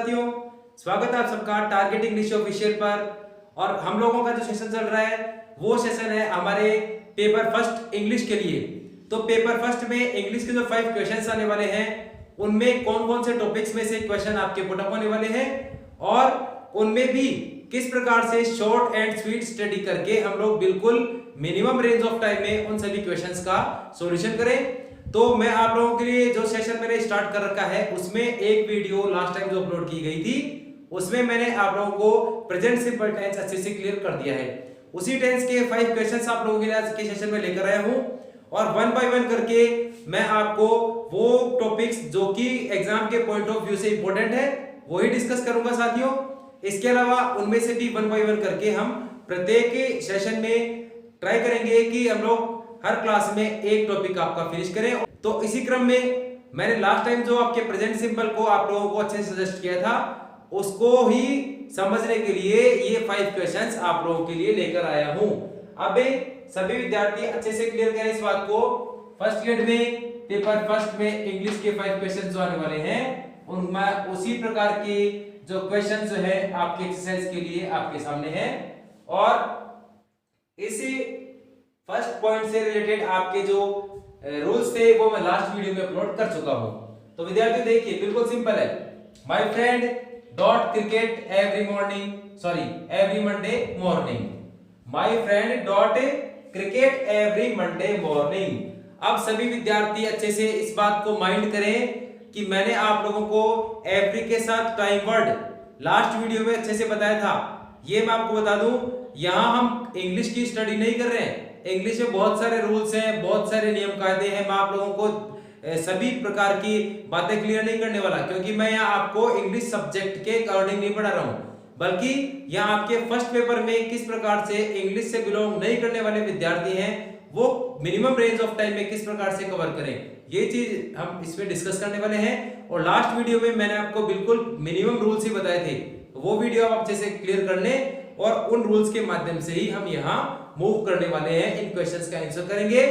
साथियों, स्वागत है आप सबका टारगेट इंग्लिश ऑफिशियल पर। और हम लोगों का जो सेशन चल रहा है वो सेशन है हमारे पेपर फर्स्ट इंग्लिश के लिए। तो पेपर फर्स्ट में इंग्लिश के जो 5 क्वेश्चंस आने वाले हैं उनमें कौन कौन से टॉपिक्स में से क्वेश्चन आपके पुट अप होने वाले हैं और उनमें भी किस प्रकार से शॉर्ट एंड स्वीट स्टडी करके हम लोग बिल्कुल मिनिमम रेंज ऑफ टाइम में उन सभी क्वेश्चंस का सॉल्यूशन करें। तो मैं आप लोगों के लिए जो सेशन मैंने स्टार्ट कर रखा है उसमें एक वीडियो लास्ट टाइम जो अपलोड की गई थी उसमें मैंने आप लोगों को प्रेजेंट सिंपल टेंस अच्छे से क्लियर कर दिया है। उसी टेंस के 5 क्वेश्चंस आप लोगों के लिए आज के सेशन में लेकर आया हूं और वन बाय वन करके मैं आपको वो टॉपिक्स जो कि एग्जाम के पॉइंट ऑफ व्यू से इंपॉर्टेंट है वही डिस्कस करूंगा साथियों। इसके अलावा उनमें से भी वन बाय वन करके हम प्रत्येक सेशन में ट्राई करेंगे कि हम लोग हर क्लास में एक टॉपिक आपका फिनिश करें। तो इसी क्रम में मैंने लास्ट टाइम जो आपके प्रेजेंट सिंपल को आप लोगों को अच्छे से सजेस्ट किया था उसको ही समझने के लिए ये 5 क्वेश्चंस आप लोगों के लिए लेकर आया हूं। अब सभी विद्यार्थी अच्छे से क्लियर करें इस बात को। फर्स्ट यूनिट में पेपर फर्स्ट में इंग्लिश के 5 क्वेश्चंस जो आने वाले हैं उनमें उसी प्रकार के जो क्वेश्चन जो है आपके एक्सरसाइज के लिए आपके सामने है और इसी फर्स्ट पॉइंट से रिलेटेड आपके जो रूल्स थे वो मैं लास्ट वीडियो में अपलोड कर चुका हूं। तो विद्यार्थियों देखिए बिल्कुल सिंपल है। My friend dot cricket every Monday morning. My friend dot cricket every Monday morning. अब सभी विद्यार्थी अच्छे से इस बात को माइंड करें कि मैंने आप लोगों को एवरी के साथ टाइम वर्ड लास्ट वीडियो में अच्छे से बताया था। ये मैं आपको बता दूं, यहां हम इंग्लिश की स्टडी नहीं कर रहे हैं। इंग्लिश में बहुत सारे रूल्स हैं, बहुत सारे नियम कायदे हैं। मैं आप लोगों को सभी प्रकार की बातें क्लियर नहीं करने वाला क्योंकि मैं यहाँ आपको इंग्लिश सब्जेक्ट के अकॉर्डिंग नहीं पढ़ा रहा हूँ, बल्कि यहाँ आपके फर्स्ट पेपर में किस प्रकार से इंग्लिश से बिलोंग नहीं करने वाले विद्यार्थी हैं वो मिनिमम रेंज ऑफ टाइम में किस प्रकार से कवर करें, ये चीज हम इसमें डिस्कस करने वाले हैं। और लास्ट वीडियो में मैंने आपको बिल्कुल मिनिमम रूल्स ही बताए थे, वो वीडियो आप अच्छे से क्लियर कर लें और उन रूल्स के माध्यम से ही हम यहाँ मूव करने वाले हैं। इन क्वेश्चंस का आंसर करेंगे।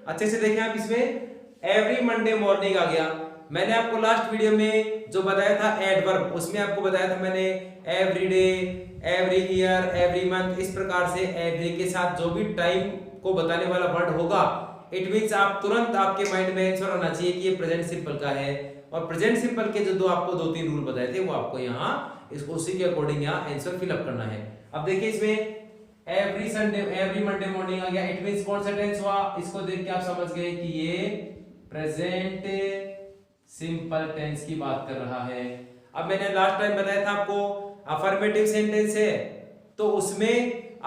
अच्छे से देखें आप, इसमें एवरी मंडे मॉर्निंग आ गया। मैंने आपको लास्ट वीडियो में जो बताया था एडवर्ब, उसमें आपको बताया था मैंने every day, every year, every month, इस प्रकार से एवरी के साथ जो भी टाइम को बताने वाला वर्ड होगा इट मींस आप तुरंत आपके माइंड में आंसर आना चाहिए कि ये प्रेजेंट सिंपल का है। और प्रेजेंट सिंपल के जो आपको 2-3 रूल बताए थे वो आपको यहाँ इसको उसी के अकॉर्डिंग यहाँ आंसर फिलअप करना है। अब देखिए इसमें एवरी मंडे मॉर्निंग आ गया। इट मींस कौन सा टेंस हुआ, इसको देख के आप समझ गए कि ये प्रेजेंट सिंपल टेंस की बात कर रहा है। अब मैंने लास्ट टाइम बताया था आपको अफर्मेटिव सेंटेंस है तो उसमें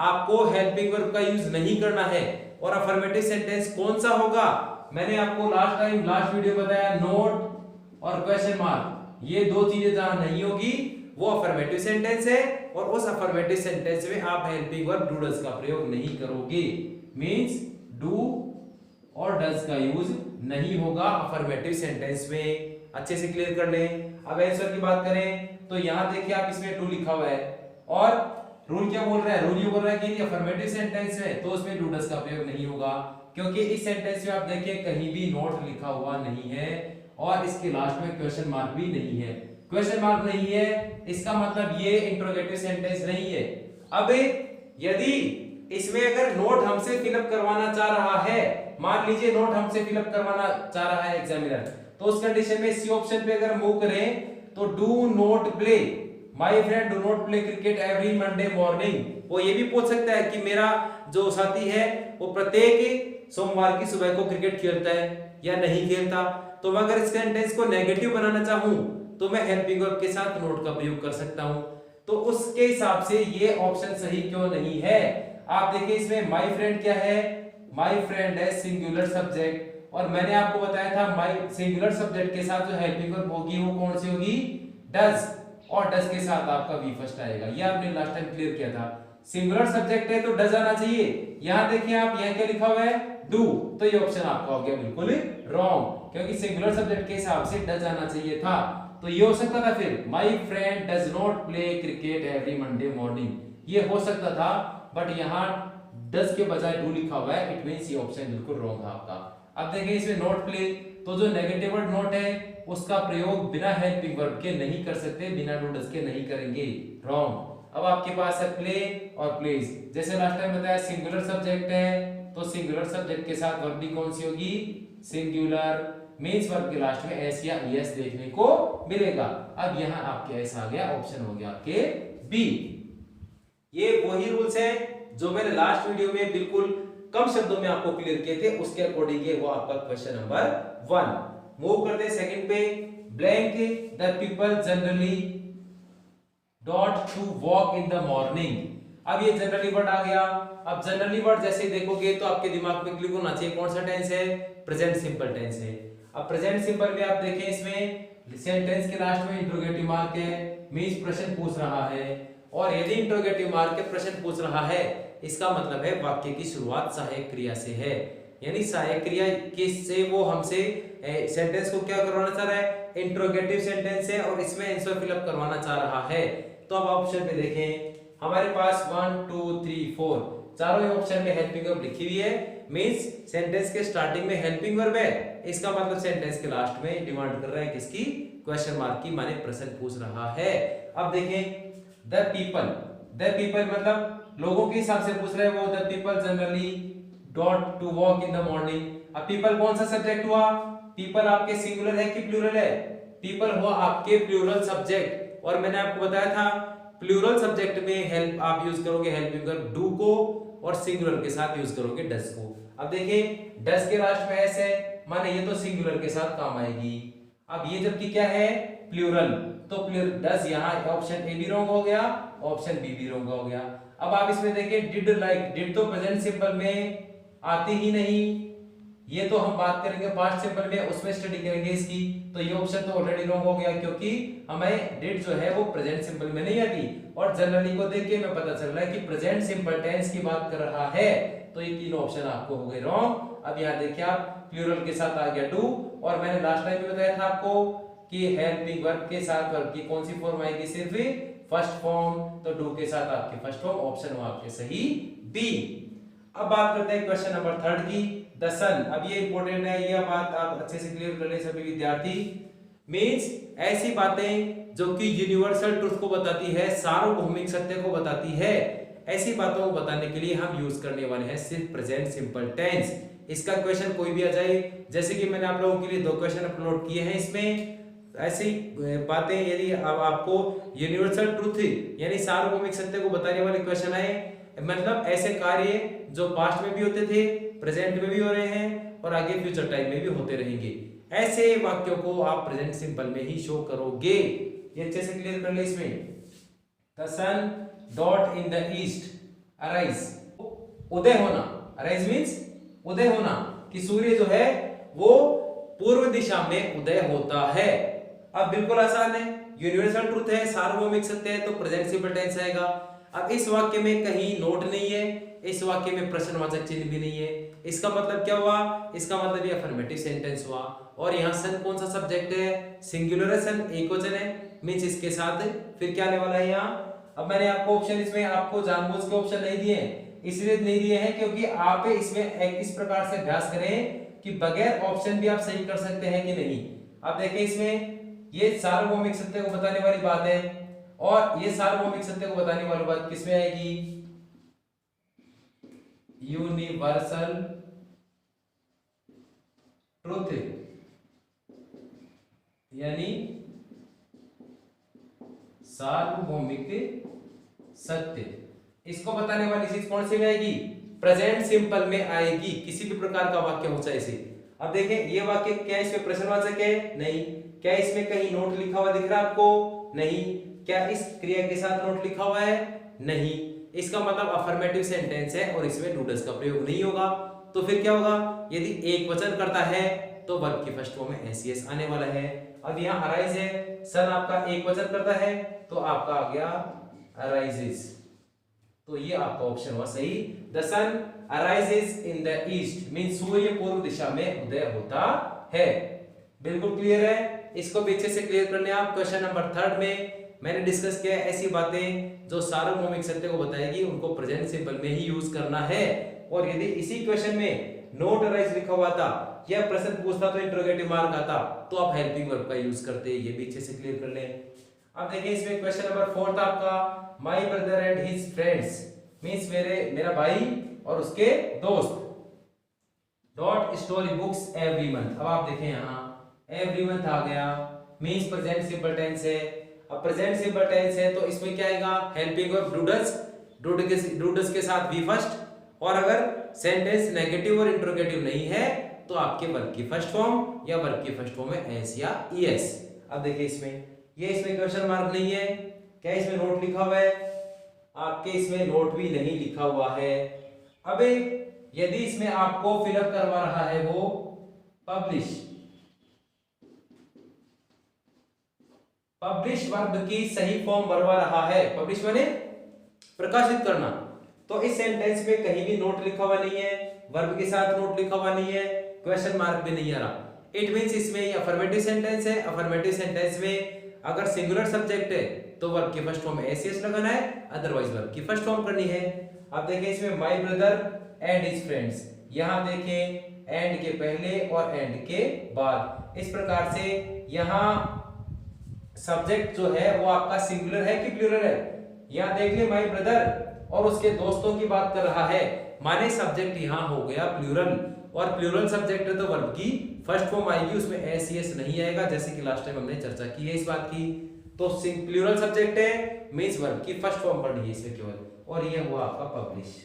आपको हेल्पिंग वर्ब का यूज नहीं करना है। और अफर्मेटिव सेंटेंस कौन सा होगा, मैंने आपको लास्ट वीडियो बताया नोट और क्वेश्चन मार्क, ये 2 चीजें जहां नहीं होगी वो अफर्मेटिव सेंटेंस है और उस अफर्मेटिव सेंटेंस में आप हेल्पिंग वर्ब डू डज का प्रयोग नहीं करोगे। मींस डू और डज का यूज नहीं होगा अफर्मेटिव सेंटेंस में। अच्छे से क्लियर कर लें। अब आंसर की बात करें तो यहां देखिए आप इसमें डू लिखा हुआ है और रूल क्या बोल रहा है, रूल ये बोल रहा है कि अफर्मेटिव सेंटेंस है तो उसमें डू डज का प्रयोग नहीं होगा क्योंकि इस सेंटेंस में आप देखिए कहीं भी नोट लिखा हुआ नहीं है और इसके लास्ट में क्वेश्चन मार्क भी नहीं है। क्वेश्चन मार्क नहीं है इसका मतलब ये इंट्रोगेटिव सेंटेंस नहीं है। अब यदि इसमें अगर नोट हमसे फिलअप करवाना चाह रहा है, मान लीजिए नोट हमसे फिलअप करवाना चाह रहा है एग्जामिनर, तो उस कंडीशन में सी ऑप्शन पे अगर मूव करें तो do not play, my friend do not play cricket every Monday morning. वो ये भी पूछ सकता है कि मेरा जो साथी है वो प्रत्येक सोमवार की सुबह को क्रिकेट खेलता है या नहीं खेलता। तो मैं अगर इस सेंटेंस को नेगेटिव बनाना चाहूं तो मैं हेल्पिंग वर्ब के साथ नोट का प्रयोग कर सकता हूं। तो उसके हिसाब से ये ऑप्शन सही क्यों नहीं है। आप देखिए इसमें माय फ्रेंड क्या है, माय फ्रेंड है सिंगुलर सब्जेक्ट और मैंने आपको बताया था माय सिंगुलर सब्जेक्ट के साथ जो हेल्पिंग वर्ब होगी वो कौन सी होगी, डज, और डज के साथ आपका वी फर्स्ट आएगा। ये आपने लास्ट टाइम क्लियर किया था। सिंगुलर सब्जेक्ट है तो डज आना चाहिए। यहां देखिए आप यहां क्या लिखा हुआ है, डू, तो ये ऑप्शन आपका हो गया बिल्कुल रॉन्ग क्योंकि सिंगुलर सब्जेक्ट के हिसाब से डज आना चाहिए था। तो ये हो सकता था फिर my friend does not play cricket every Monday morning, ये हो सकता था, बट यहाँ डज के बजाय डू लिखा हुआ है। इट मींस ये ऑप्शन बिल्कुल रॉन्ग है आपका। अब देखिए इसमें नॉट प्ले तो जो नेगेटिव वर्ड नॉट है उसका प्रयोग बिना हेल्पिंग वर्ब के नहीं कर सकते, बिना डू डज के नहीं करेंगे, रॉन्ग। अब आपके पास है प्ले और प्लेज। जैसे लास्ट टाइम बताया सिंगुलर सब्जेक्ट है, तो सिंगुलर सब्जेक्ट के साथ वर्ब भी कौन सी होगी, सिंगुलर, मींस वर्ब के लास्ट में एस या ईएस देखने को मिलेगा। अब यहाँ आपके एस आ गया, ऑप्शन हो गया आपके बी। ये वही रूल्स हैं जो मैंने लास्ट वीडियो में बिल्कुल कम शब्दों में आपको क्लियर किए थे, उसके अकॉर्डिंग वो आपका क्वेश्चन नंबर 1। मूव करते हैं सेकंड पे। Blank the people generally dot to walk in the morning. अब ये जनरली वर्ड आ गया। अब जनरली वर्ड जैसे देखोगे तो आपके दिमाग में क्लिक होना चाहिए कौन सा टेंस है, प्रेजेंट सिंपल टेंस है। अब प्रेजेंट सिंपल में आप देखें इसमें सेंटेंस के लास्ट में इंट्रोगेटिव मार्क है, मींस प्रश्न पूछ रहा है। और यदि इंट्रोगेटिव मार्क के प्रश्न पूछ रहा है, इसका मतलब है वाक्य की शुरुआत सहायक क्रिया से है, यानी सहायक क्रिया किससे, वो हमसे सेंटेंस को क्या करवाना चाह रहा है, इंट्रोगेटिव सेंटेंस है और इसमें आंसर फिलअप करवाना चाह रहा है। तो अब ऑप्शन पे देखें, हमारे पास 1 2 3 4 चारों ऑप्शन में हेल्पिंग वर्ब लिखी हुई है, मींस सेंटेंस के स्टार्टिंग में हेल्पिंग वर्ब है, इसका मतलब सेंटेंस के लास्ट में डिमांड कर रहा है किसकी, क्वेश्चन मार्क की, माने प्रश्न पूछ रहा है। अब देखें द पीपल मतलब लोगों के हिसाब से पूछ रहे हैं वो, the people generally dot to walk in the morning. अब पीपल कौन सा सब्जेक्ट हुआ, पीपल आपके सिंगुलर है कि प्लूरल है, पीपल हुआ आपके प्लूरल सब्जेक्ट। और मैंने आपको बताया था प्लूरल सब्जेक्ट में हेल्प आप यूज करोगे हेल्पिंग वर्ब डू को, और सिंगुलर के साथ यूज करोगे डज को। अब देखिए डज के लास्ट में एस है, माने ये तो सिंगुलर के साथ काम आएगी। अब ये जबकि क्या है, प्लूरल, तो डज यहाँ ऑप्शन ए भी रॉन्ग हो गया, ऑप्शन बी भी रॉन्ग हो गया। अब आप इसमें देखिए डिड लाइक, डिड तो प्रेजेंट सिंपल में आती ही नहीं, ये तो हम बात करेंगे पास्ट सिंपल में, उसमें स्टडी करेंगे इसकी। तो ये ऑप्शन तो ऑलरेडी रॉन्ग हो गया, क्योंकि हमें डिड जो है वो प्रेजेंट सिंपल में नहीं आती, और जनरली को देख के हमें पता चल रहा है कि प्रेजेंट सिंपल टेंस की बात कर रहा है। तो ये तीनों ऑप्शन आपको हो गए रॉन्ग। अब यहाँ देखिए आप प्लूरल के साथ आ गया डू, और मैंने लास्ट टाइम भी बताया था आपको कि हेल्पिंग वर्ब के साथ वर्ब की कौन सी फॉर्म आएगी, सिर्फ फर्स्ट फॉर्म, तो डू के साथ आपके फर्स्ट फॉर्म, ऑप्शन हो आपके सही बी। अब बात करते हैं क्वेश्चन नंबर 3 की, द सन। अब ये इंपॉर्टेंट है, ये बात आप अच्छे से क्लियर कर ले सभी विद्यार्थी। मींस ऐसी बातें जो कि यूनिवर्सल ट्रुथ को बताती है, सार्वभौमिक सत्य को बताती है, ऐसी बातों को बताने के लिए हम यूज करने वाले हैं सिर्फ प्रेजेंट सिंपल टेंस। इसका क्वेश्चन कोई भी आ जाए, जैसे कि मैंने आप लोगों के लिए 2 क्वेश्चन अपलोड किए हैं, इसमें ऐसी बातें यदि अब आपको यूनिवर्सल ट्रुथ यानी सार्वभौमिक सत्य को बताने वाले क्वेश्चन आए, मतलब ऐसे कार्य जो पास्ट में भी होते थे, प्रेजेंट में भी हो रहे हैं और आगे फ्यूचर टाइम में भी होते रहेंगे, ऐसे वाक्यों को आप प्रेजेंट सिंपल में ही शो करोगे। ये अच्छे से क्लियर कर ले। इसमें the sun dot in the east arise, उदय होना, अराइज मींस उदय होना, कि सूर्य जो है वो पूर्व दिशा में उदय होता है। अब बिल्कुल आसान है, यूनिवर्सल ट्रुथ है, सार्वभौमिक सत्य है, तो प्रेजेंट सिंपल टेंस आएगा। अब इस वाक्य में कहीं नोट नहीं है, इस वाक्य में प्रश्नवाचक चिन्ह भी नहीं है, इसका मतलब क्या हुआ, इसका मतलब ये अफर्मेटिव सेंटेंस हुआ। और यहाँ सन कौन सा सब्जेक्ट है, सिंगुलर है, सन एकवचन है, मींस इसके साथ फिर क्या आने वाला है यहाँ। अब मैंने आपको ऑप्शन इसमें आपको जानबूझ के ऑप्शन नहीं दिए, इसलिए नहीं दिए हैं क्योंकि आप इसमें इस प्रकार से अभ्यास करें कि बगैर ऑप्शन भी आप सही कर सकते हैं कि नहीं। अब देखें इसमें ये सार्वभौमिक सत्य को बताने वाली बात है, और ये सार्वभौमिक सत्य को बताने वाली बात किसमें आएगी, यूनिवर्सल ट्रुथ, यानी सार्वभौमिक सत्य। इसको बताने वाली चीज कौन सी में आएगी, प्रेजेंट सिंपल में आएगी, किसी भी प्रकार का वाक्य हो चाहे से। अब देखें ये वाक्य क्या इसमें प्रश्नवाचक है, नहीं। क्या इसमें कहीं नोट लिखा हुआ दिख रहा है आपको, नहीं। क्या इस क्रिया के साथ नोट लिखा हुआ है, नहीं। इसका मतलब अफर्मेटिव सेंटेंस है और इसमें डू डज का प्रयोग नहीं होगा। तो फिर क्या होगा, यदि एक वचन करता है तो वर्ब की फर्स्ट फॉर्म में एस आने वाला है। अब यहाँ अराइज है, सन आपका एक वचन करता है तो आपका आ गया अराइजेस, तो ये आपका ऑप्शन हुआ सही। The sun arises in the east mean सूर्य पूर्व दिशा में उदय होता है। बिल्कुल क्लियर है, इसको भी अच्छे से क्लियर करने आप। क्वेश्चन नंबर 3 में मैंने डिस्कस किया ऐसी बातें जो सार्वभौमिक सत्य को बताएगी उनको प्रेजेंट सिंपल में ही यूज करना है। और यदि इसी क्वेश्चन में नोट अराइज लिखा हुआ था, या प्रश्न पूछता तो इंटरोगेटिव मार्क आता, तो आप हेल्पिंग वर्ब का यूज करते, ये भी अच्छे से क्लियर कर लें। अब देखिए इसमें क्वेश्चन नंबर 4 था आपका, my brother and his friends means मेरा भाई और उसके दोस्त dot story books every month. अब आप देखें यहाँ एवरी मंथ आ गया, मींस प्रेजेंट सिंपल टेंस है। अब प्रेजेंट सिंपल टेंस है तो इसमें क्या आएगा, हेल्पिंग वर्ब डूडस के साथ वी फर्स्ट, और अगर सेंटेंस नेगेटिव और इंटरोगेटिव नहीं है तो आपके वर्ब की फर्स्ट फॉर्म या वर्ब की फर्स्ट फॉर्म है एस या ईएस। अब देखिए इसमें क्वेश्चन मार्क नहीं है, क्या इसमें नोट लिखा हुआ है, आपके इसमें नोट भी नहीं लिखा हुआ है। अब यदि इसमें आपको फिलअप करवा रहा है वो पब्लिश वर्ब की सही फॉर्म भरवा रहा है, पब्लिश माने प्रकाशित करना, तो इस सेंटेंस में कहीं भी नोट लिखा हुआ नहीं है, वर्ब के साथ नोट लिखा हुआ नहीं है, क्वेश्चन मार्क भी नहीं आ रहा। इट मींस इसमें ये अफर्मेटिव सेंटेंस है। अफर्मेटिव सेंटेंस में अगर सिंगुलर सब्जेक्ट है तो वर्ब की फर्स्ट फॉर्म एस एस लगाना है, अदरवाइज वर्ब की फर्स्ट फॉर्म करनी है। अब देखिए इसमें my brother and his friends, यहां देखें एंड के पहले और एंड के बाद, इस प्रकार से यहां सब्जेक्ट जो है वो आपका सिंगुलर है कि प्लूरल है। यहां देख ले माय ब्रदर और उसके दोस्तों की बात कर रहा है, माने सब्जेक्ट यहां हो गया प्लूरल, और प्लूरल सब्जेक्ट है तो वर्ब की फर्स्ट फॉर्म आएगी, उसमें एस एस नहीं आएगा, जैसे कि लास्ट टाइम हमने चर्चा की है इस बात की। तो प्लूरल सब्जेक्ट है मींस वर्ब की फर्स्ट फॉर्म पढ़नी है इसमें केवल, और ये हुआ आपका पब्लिश।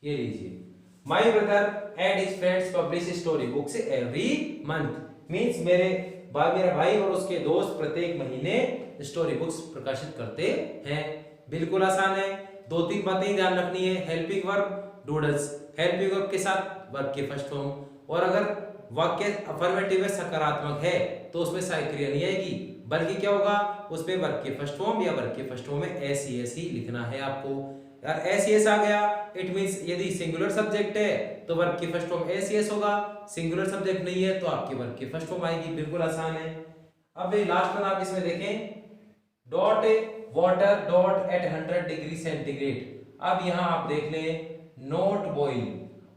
ये लीजिए my brother and his friends publish story books every month, means मेरा भाई और उसके दोस्त प्रत्येक महीने स्टोरी बुक्स प्रकाशित करते हैं। बिल्कुल आसान है, दो तीन बातें ध्यान रखनी है, helping verb doodles, helping verb के साथ वर्ब की फर्स्ट फॉर्म, और अगर वाक्य अफर्मेटिव है सकारात्मक है तो उसमें सहायक क्रिया नहीं आएगी, बल्कि क्या होगा उसमें वर्ब की फर्स्ट फॉर्म या वर्ब की फर्स्ट फॉर्म में एस ही लिखना है आपको। एस आ गया, इट मींस यदि सिंगुलर सब्जेक्ट है तो वर्ब की फर्स्ट फॉर्म एस होगा, सिंगुलर सब्जेक्ट नहीं है तो आपकी वर्ब की फर्स्ट फॉर्म आएगी। बिल्कुल आसान है। अब लास्ट में आप इसमें देखें dot water dot at 100 degree centigrade, अब यहां आप देख लें नोट बॉइल,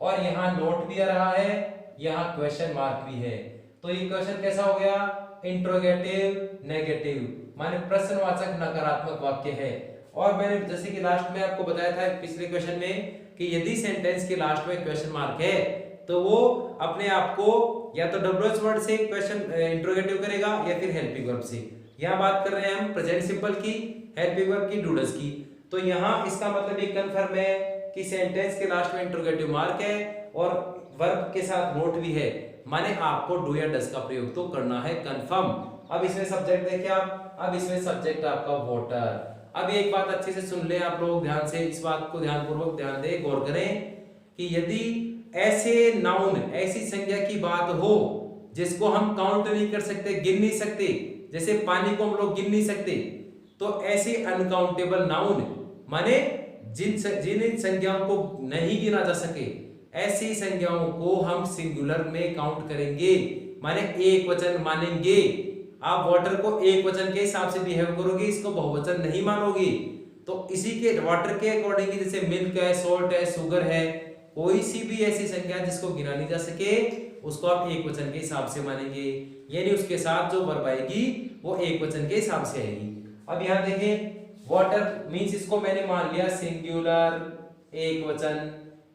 और यहां नोट भी आ रहा है, यहां क्वेश्चन मार्क भी है, तो ये क्वेश्चन कैसा हो गया, इंट्रोगेटिव नेगेटिव, माने प्रश्नवाचक नकारात्मक वाक्य है। और मैंने जैसे कि लास्ट में आपको बताया था पिछले क्वेश्चन में कि यदि सेंटेंस के लास्ट में क्वेश्चन मार्क है तो वो अपने आप को या तो डब्ल्यूएच वर्ड से क्वेश्चन इंट्रोगेटिव करेगा या फिर हेल्पिंग वर्ब से। यहां बात कर रहे हैं हम प्रेजेंट सिंपल की, हेल्पिंग वर्ब की, डूडल्स की, तो यहां इसका मतलब एक कंफर्म है कि सेंटेंस के लास्ट में इंट्रोगेटिव मार्क है और वर्ब के साथ नोट भी है, माने आपको डू या डज का प्रयोग तो करना है कंफर्म। अब इसमें सब्जेक्ट देखिए आप, अब इसमें सब्जेक्ट आपका वाटर। अब एक बात अच्छे से सुन ले आप लोग, ध्यान से इस बात को ध्यानपूर्वक ध्यान दे, गौर करें कि यदि ऐसे नाउन ऐसी संज्ञा की बात हो जिसको हम काउंट नहीं कर सकते, गिन नहीं सकते, जैसे पानी को हम लोग गिन नहीं सकते, तो ऐसे अनकाउंटेबल नाउन माने जिन संज्ञाओं को नहीं गिना जा सके, ऐसी संज्ञाओं को हम सिंगुलर में काउंट करेंगे, माने एक वचन मानेंगे। आप वाटर को एक वचन के हिसाब से बिहेव करोगे, इसको बहुवचन नहीं मानोगे। तो इसी के वाटर के अकॉर्डिंग जैसे मिल्क है, सोल्ट है, शुगर है, कोई सी भी ऐसी संज्ञा जिसको गिना नहीं जा सके उसको आप एक वचन के हिसाब से मानेंगे, यानी उसके साथ जो वर्ब आएगी वो एक वचन के हिसाब से आएगी। अब यहाँ देखें वाटर मींस इसको मैंने मान लिया सिंगुलर एक वचन,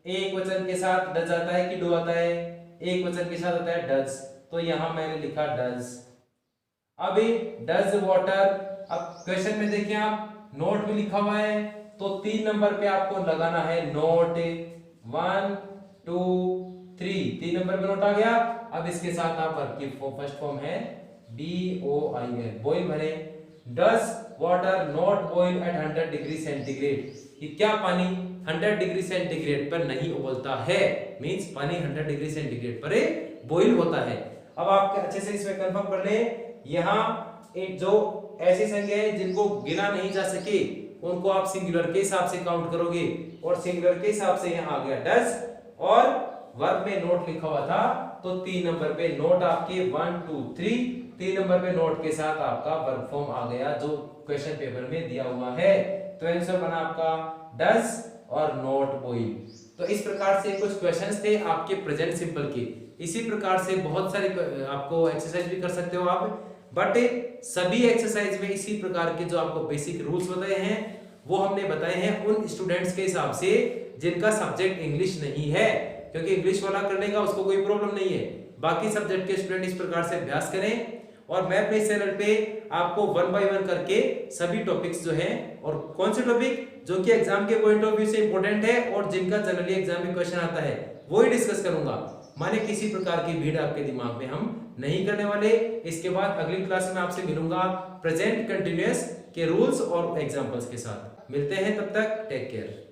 एक वचन के साथ डज आता है कि डू आता है, एक वचन के साथ आता है डज, तो यहां मैंने लिखा डज। अब डज वाटर, अब क्वेश्चन में देखिए आप नोट भी लिखा हुआ है, तो 3 नंबर पे आपको लगाना है नोट, 1 2 3, 3 नंबर पे नोट आ गया। अब इसके साथ आप वर्ब की फर्स्ट फॉर्म है BOIL, बॉइल भरे, does water not boil at 100 degree centigrade, कि क्या पानी 100 डिग्री सेंटीग्रेड पर नहीं उबलता है, मींस पानी 100 डिग्री सेंटीग्रेड पर बॉइल होता है। अब आप अच्छे से इसमें कंफर्म कर ले, यहाँ एक जो ऐसी संख्या है जिनको गिना नहीं जा सके उनको आप सिंगुलर के हिसाब से काउंट करोगे, और सिंगुलर के हिसाब से यहाँ आ गया डज, और वर्ब में नोट लिखा हुआ था तो 3 नंबर पे नोट आपके 1 2 3, 3 नंबर पे नोट के साथ आपका वर्ब फॉर्म आ गया जो क्वेश्चन पेपर में दिया हुआ है। तो आंसर बना आपका डज और नॉट बॉइल। तो इस प्रकार से कुछ क्वेश्चंस थे आपके प्रेजेंट सिंपल के। इसी प्रकार से बहुत सारे आपको एक्सरसाइज भी कर सकते हो आप, बट सभी एक्सरसाइज में इसी प्रकार के जो आपको बेसिक रूल्स बताए हैं वो हमने बताए हैं उन स्टूडेंट्स के हिसाब से जिनका सब्जेक्ट इंग्लिश नहीं है, क्योंकि इंग्लिश वाला कर लेगा उसको कोई प्रॉब्लम नहीं है। बाकी सब्जेक्ट के स्टूडेंट इस प्रकार से अभ्यास करें, और मैं अपने चैनल पे आपको 1 बाय 1 करके सभी टॉपिक्स जो हैं, और कौन से टॉपिक जो कि एग्जाम के पॉइंट ऑफ व्यू से इंपॉर्टेंट है और जिनका जनरली एग्जाम में क्वेश्चन आता है वो ही डिस्कस करूंगा। माने किसी प्रकार की भीड़ आपके दिमाग में हम नहीं करने वाले। इसके बाद अगली क्लास में आपसे मिलूंगा प्रेजेंट कंटिन्यूअस के रूल्स और एग्जांपल्स के साथ। मिलते हैं, तब तक टेक केयर।